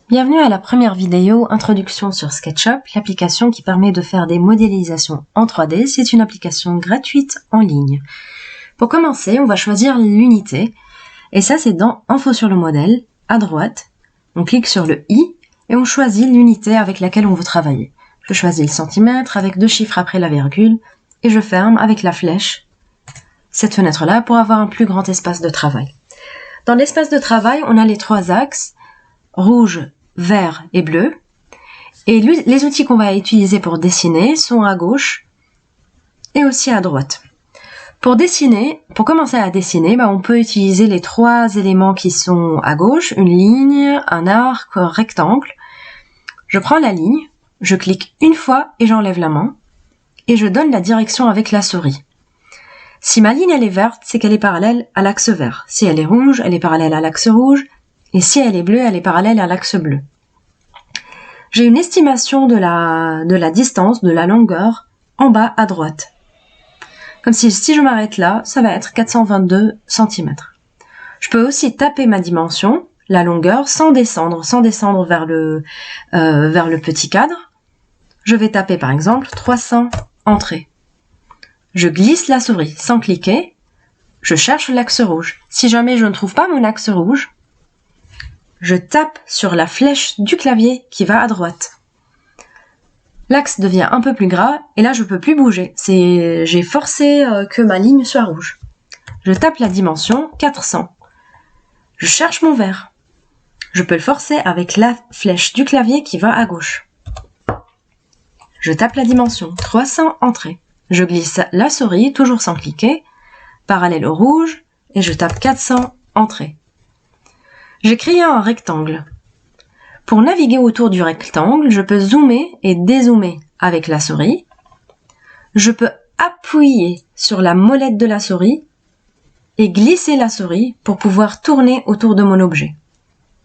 Bienvenue à la première vidéo Introduction sur SketchUp, l'application qui permet de faire des modélisations en 3D. C'est une application gratuite en ligne. Pour commencer, on va choisir l'unité. Et ça, c'est dans Info sur le modèle, à droite. On clique sur le i et on choisit l'unité avec laquelle on veut travailler. Je choisis le centimètre avec 2 chiffres après la virgule et je ferme avec la flèche cette fenêtre-là pour avoir un plus grand espace de travail. Dans l'espace de travail, on a les 3 axes, rouge, vert et bleu. Et les outils qu'on va utiliser pour dessiner sont à gauche et aussi à droite. Pour commencer à dessiner, on peut utiliser les 3 éléments qui sont à gauche, une ligne, un arc, un rectangle. Je prends la ligne, je clique une fois et j'enlève la main et je donne la direction avec la souris. Si ma ligne elle est verte, c'est qu'elle est parallèle à l'axe vert. Si elle est rouge, elle est parallèle à l'axe rouge. Et si elle est bleue, elle est parallèle à l'axe bleu. J'ai une estimation de la distance, de la longueur, en bas à droite. Comme si je m'arrête là, ça va être 422 cm. Je peux aussi taper ma dimension, la longueur, sans descendre vers le petit cadre. Je vais taper par exemple 300 entrées. Je glisse la souris sans cliquer. Je cherche l'axe rouge. Si jamais je ne trouve pas mon axe rouge, je tape sur la flèche du clavier qui va à droite. L'axe devient un peu plus gras et là je peux plus bouger. J'ai forcé que ma ligne soit rouge. Je tape la dimension 400. Je cherche mon vert. Je peux le forcer avec la flèche du clavier qui va à gauche. Je tape la dimension 300 entrées. Je glisse la souris, toujours sans cliquer, parallèle au rouge et je tape 400 entrées. J'ai créé un rectangle. Pour naviguer autour du rectangle, je peux zoomer et dézoomer avec la souris. Je peux appuyer sur la molette de la souris et glisser la souris pour pouvoir tourner autour de mon objet.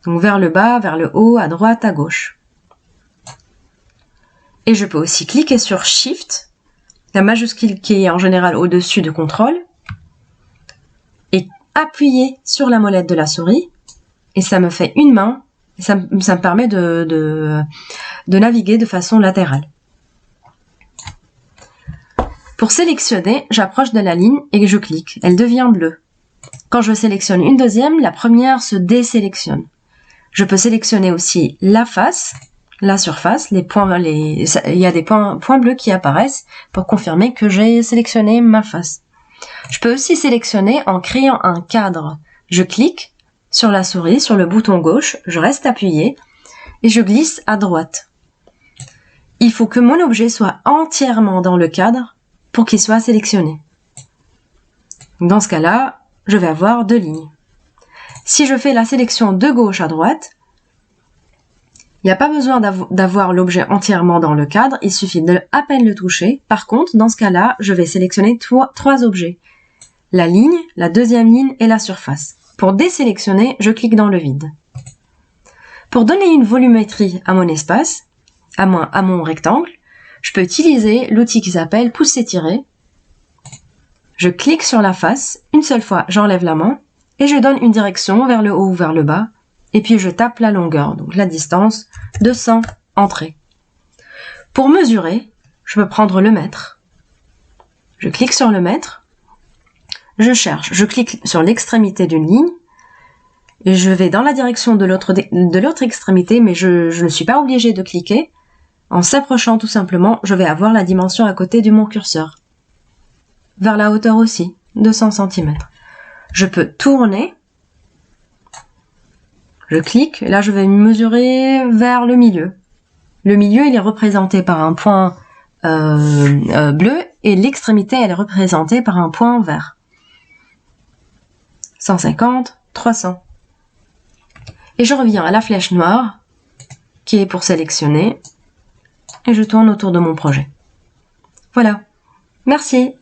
Donc vers le bas, vers le haut, à droite, à gauche. Et je peux aussi cliquer sur Shift, la majuscule qui est en général au-dessus de Contrôle, et appuyer sur la molette de la souris. Et ça me fait une main, et ça me permet de naviguer de façon latérale. Pour sélectionner, j'approche de la ligne et je clique. Elle devient bleue. Quand je sélectionne une deuxième, la première se désélectionne. Je peux sélectionner aussi la face, la surface, il y a des points bleus qui apparaissent pour confirmer que j'ai sélectionné ma face. Je peux aussi sélectionner en créant un cadre. Je clique sur la souris, sur le bouton gauche, je reste appuyé et je glisse à droite. Il faut que mon objet soit entièrement dans le cadre pour qu'il soit sélectionné. Dans ce cas-là, je vais avoir 2 lignes. Si je fais la sélection de gauche à droite, il n'y a pas besoin d'avoir l'objet entièrement dans le cadre, il suffit de à peine le toucher. Par contre, dans ce cas-là, je vais sélectionner 3 objets. La ligne, la deuxième ligne et la surface. Pour désélectionner, je clique dans le vide. Pour donner une volumétrie à mon espace, à mon rectangle, je peux utiliser l'outil qui s'appelle pousser-tirer. Je clique sur la face, une seule fois, j'enlève la main et je donne une direction vers le haut ou vers le bas. Et puis je tape la longueur, donc la distance, 200 entrées. Pour mesurer, je peux prendre le mètre. Je clique sur le mètre. Je cherche, je clique sur l'extrémité d'une ligne et je vais dans la direction de l'autre extrémité, mais je ne suis pas obligée de cliquer. En s'approchant tout simplement, je vais avoir la dimension à côté de mon curseur. Vers la hauteur aussi, 200 cm. Je peux tourner. Je clique, et là je vais mesurer vers le milieu. Le milieu, il est représenté par un point bleu et l'extrémité, elle est représentée par un point vert. 150, 300. Et je reviens à la flèche noire qui est pour sélectionner et je tourne autour de mon projet. Voilà. Merci.